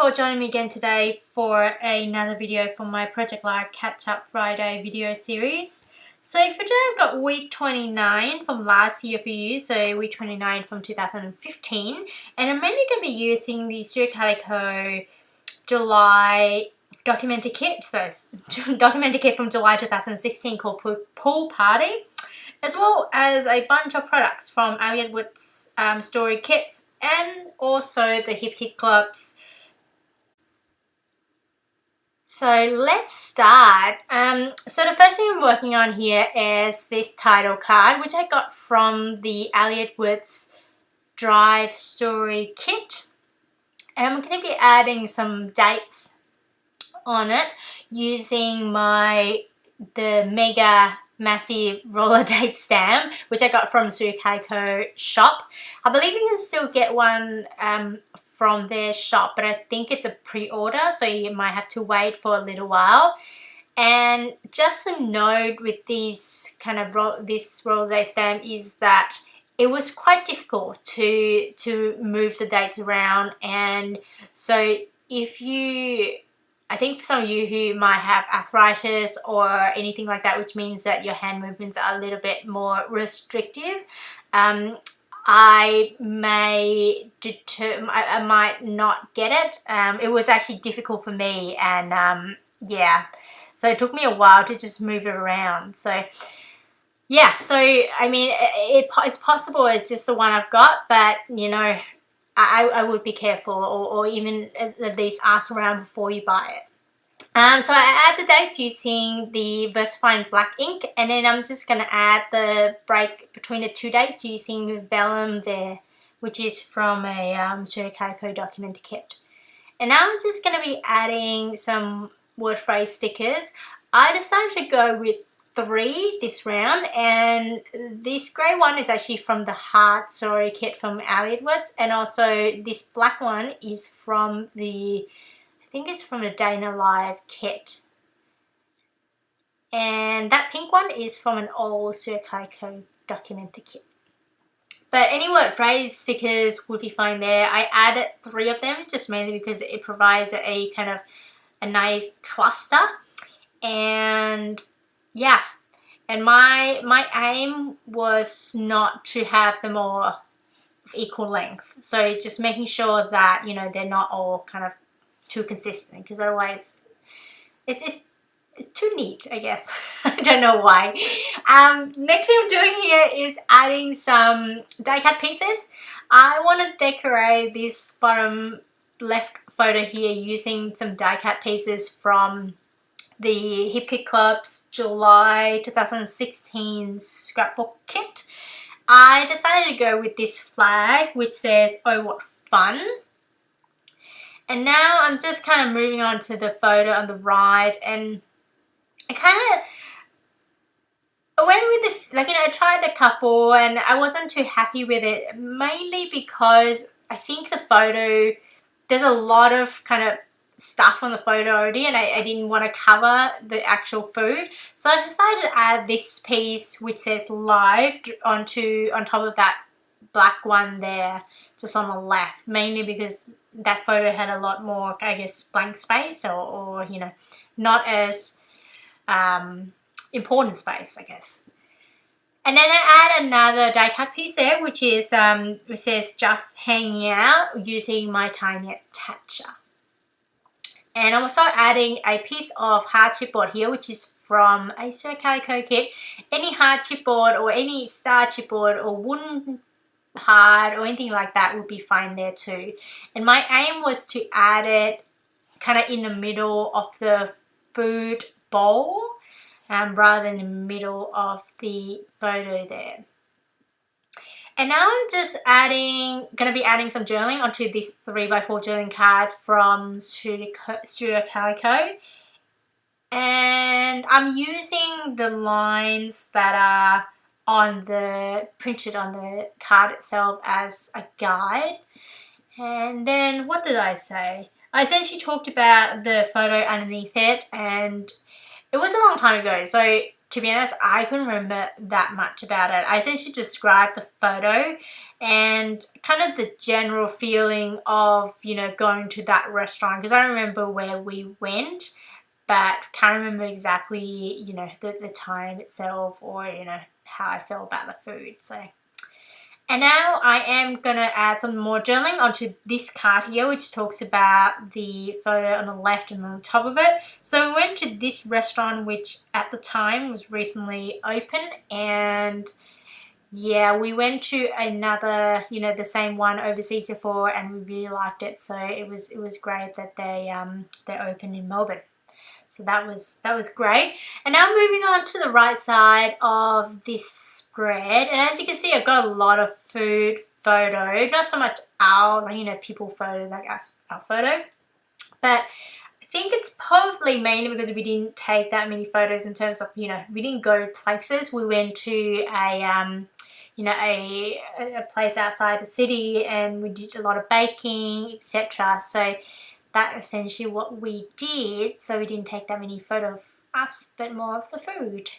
for joining me again today for another video for my Project Live Catch Up Friday video series. So for today I've got week 29 from last year for you, so week 29 from 2015, and I'm mainly going to be using the Calico July documentary kit, so documentary kit from July 2016 called Pool Party, as well as a bunch of products from Elliott Wood's story kits and also the Hip Kit Club's. So let's start. So the first thing I'm working on here is this title card, which I got from the Elliott Wood's Drive Story Kit. And I'm going to be adding some dates on it using the mega massive roller date stamp, which I got from Calico shop. I believe you can still get one from their shop, but I think it's a pre-order, so you might have to wait for a little while. And just a note with these kind of this roller date stamp is that it was quite difficult to move the dates around, and so I think for some of you who might have arthritis or anything like that, which means that your hand movements are a little bit more restrictive, I might not get it. It was actually difficult for me, and yeah, so it took me a while to just move it around. So yeah, so I mean, it's possible it's just the one I've got, but you know, I would be careful, or even at least ask around before you buy it. So I add the dates using the VersaFine black ink, and then I'm just going to add the break between the two dates using vellum there, which is from a Calico documentary kit. And now I'm just going to be adding some word phrase stickers. I decided to go with 3 this round, and this grey one is actually from the Heart Story kit from Elliott Wood's, and also this black one is from I think it's from the Dana Live kit, and that pink one is from an old Calico documentary kit. But any word phrase stickers would be fine there. I added 3 of them just mainly because it provides a kind of a nice cluster. And yeah, and my aim was not to have them all of equal length, so just making sure that, you know, they're not all kind of too consistent, because otherwise it's too neat, I guess. I don't know why. Next thing I'm doing here is adding some die cut pieces. I want to decorate this bottom left photo here using some die cut pieces from the Hip Kit Club's July 2016 scrapbook kit. I decided to go with this flag which says "Oh what fun." And now I'm just kind of moving on to the photo on the right, and I kind of went with I tried a couple and I wasn't too happy with it, mainly because I think the photo, there's a lot of kind of stuff on the photo already, and I didn't want to cover the actual food, so I decided to add this piece which says "Live" on top of that black one there, just on the left, mainly because that photo had a lot more, I guess, blank space, or you know, not as important space, I guess. And then I add another die cut piece there, which is which says "Just Hanging Out" using my tiny attacher. And I'm also adding a piece of hard chipboard here, which is from a Calico kit. Any hard chipboard or any star chipboard or wooden hard or anything like that would be fine there too. And my aim was to add it kind of in the middle of the food bowl, rather than in the middle of the photo there. And now I'm just going to be adding some journaling onto this 3x4 journaling card from Studio Calico. And I'm using the lines that are printed on the card itself as a guide. And then what did I say? I essentially talked about the photo underneath it, and it was a long time ago, so to be honest, I couldn't remember that much about it. I essentially described the photo and kind of the general feeling of, you know, going to that restaurant, because I remember where we went, but can't remember exactly, you know, the time itself, or, you know, how I felt about the food. So, and now I am going to add some more journaling onto this card here, which talks about the photo on the left and on the top of it. So we went to this restaurant, which at the time was recently open, and yeah, we went to another, you know, the same one overseas before, and we really liked it. So it was great that they opened in Melbourne. So that was great. And now moving on to the right side of this spread. And as you can see, I've got a lot of food photo. Not so much our, you know, people photo, like us, our photo. But I think it's probably mainly because we didn't take that many photos in terms of, you know, we didn't go places. We went to a you know, a place outside the city, and we did a lot of baking, etc. So that's essentially what we did. So we didn't take that many photos of us, but more of the food.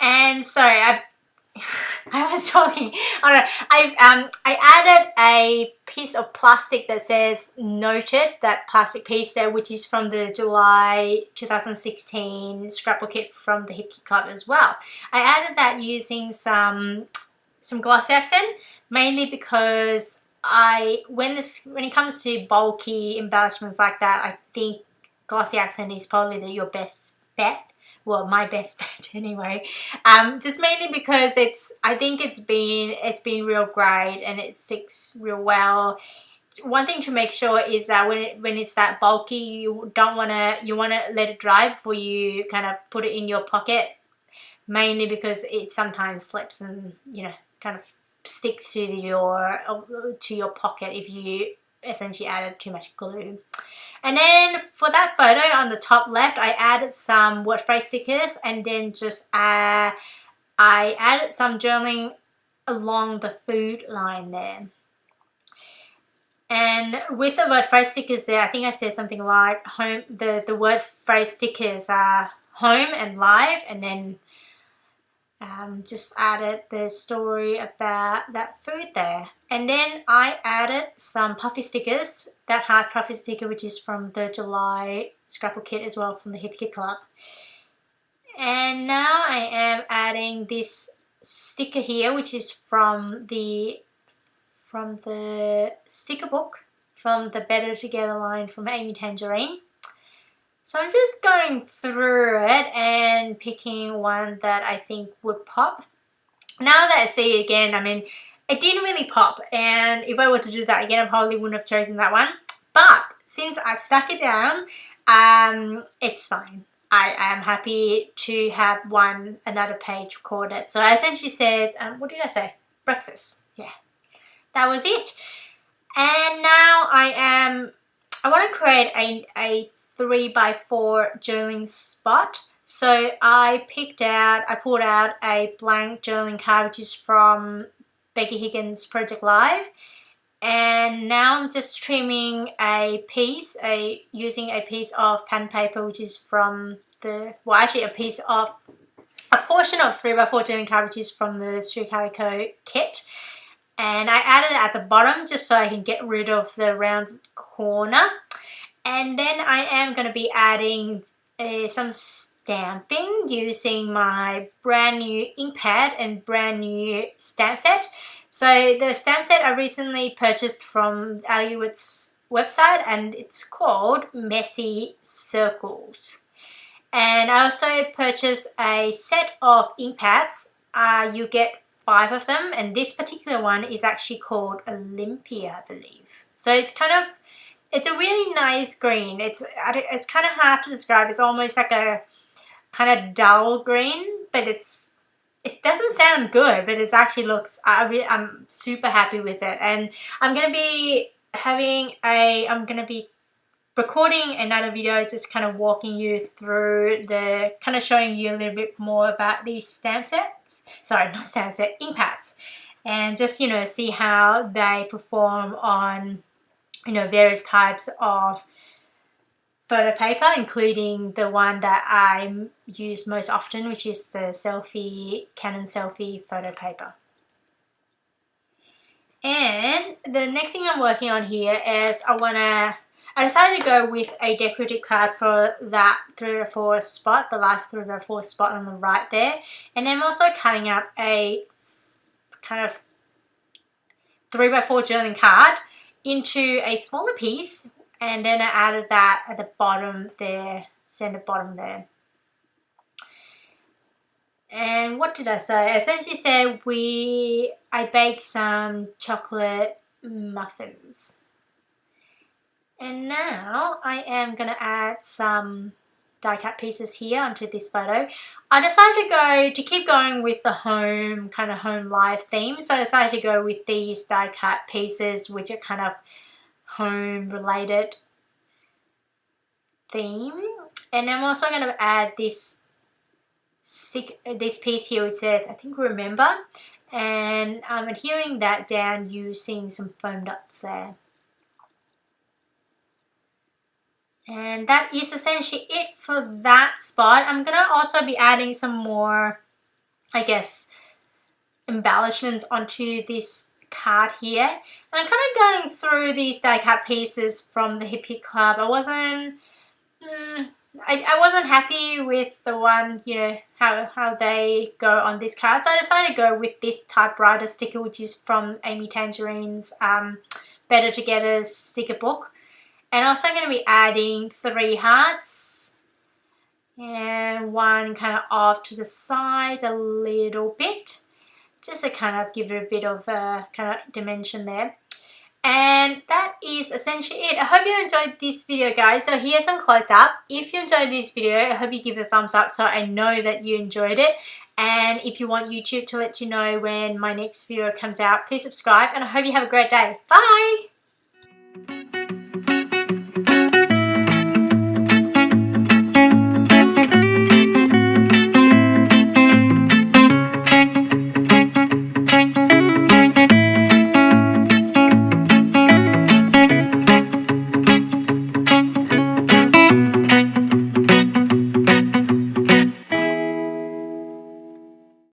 And so I was talking. I added a piece of plastic that says "Noted." That plastic piece there, which is from the July 2016 scrapbook kit from the Hip Kit Club as well. I added that using some glossy accent, mainly because when it comes to bulky embellishments like that, I think glossy accent is probably your best bet. Well, my best bet anyway. Just mainly because I think it's been real great and it sticks real well. One thing to make sure is that when it's that bulky, you want to let it dry before you kind of put it in your pocket. Mainly because it sometimes slips and, you know, kind of sticks to your pocket if you essentially added too much glue. And then for that photo on the top left, I added some word phrase stickers, and then just I added some journaling along the food line there. And with the word phrase stickers there, I think I said something like home. The word phrase stickers are home and live, and then just added the story about that food there. And then I added some puffy stickers, that heart puffy sticker, which is from the July scrapbook kit as well from the Hip Kit Club. And now I am adding this sticker here, which is from the sticker book from the Better Together line from Amy Tangerine. So I'm just going through it and picking one that I think would pop. Now that I see it again, I mean, it didn't really pop, and if I were to do that again, I probably wouldn't have chosen that one. But since I've stuck it down, it's fine. I am happy to have another page recorded. So I essentially said, what did I say? Breakfast. Yeah, that was it. And now I want to create a 3x4 journaling spot. So I pulled out a blank journaling card, which is from Becky Higgins' Project Live. And now I'm just trimming using a piece of pen paper, which is from a portion of 3x4 journaling card, which is from the Calico kit. And I added it at the bottom just so I can get rid of the round corner. And then I am going to be adding some stamping using my brand new ink pad and brand new stamp set. So the stamp set I recently purchased from Aliwit's website, and it's called Messy Circles. And I also purchased a set of ink pads. You get 5 of them, and this particular one is actually called Olympia, I believe. So it's a really nice green. It's kind of hard to describe. It's almost like a kind of dull green, but it doesn't sound good, but it actually looks. I'm super happy with it, and I'm gonna be recording another video, just kind of walking you through showing you a little bit more about these stamp sets. Sorry, not stamp set, ink pads, and just see how they perform on various types of photo paper, including the one that I use most often, which is the Canon selfie photo paper. And the next thing I'm working on here is I decided to go with a decorative card for that 3x4 spot, the last 3x4 spot on the right there. And I'm also cutting up a kind of 3x4 journaling card into a smaller piece, and then I added that at the bottom there, center bottom there. And what did I say? I essentially said I baked some chocolate muffins. And now I am going to add some die cut pieces here onto this photo. I decided to keep going with the home life theme. So I decided to go with these die cut pieces, which are kind of home related theme. And I'm also going to add this piece here which says, I think, remember, and I'm adhering that down using some foam dots there. And that is essentially it for that spot. I'm going to also be adding some more, I guess, embellishments onto this card here. And I'm kind of going through these die cut pieces from the Hip Hit Club. I wasn't happy with the one, how they go on this card. So I decided to go with this typewriter sticker, which is from Amy Tangerine's Better Together sticker book. And also going to be adding 3 hearts and one kind of off to the side a little bit, just to kind of give it a bit of kind of dimension there. And that is essentially it. I hope you enjoyed this video, guys. So here's some close up. If you enjoyed this video, I hope you give it a thumbs up so I know that you enjoyed it. And if you want YouTube to let you know when my next video comes out, please subscribe. And I hope you have a great day. Bye!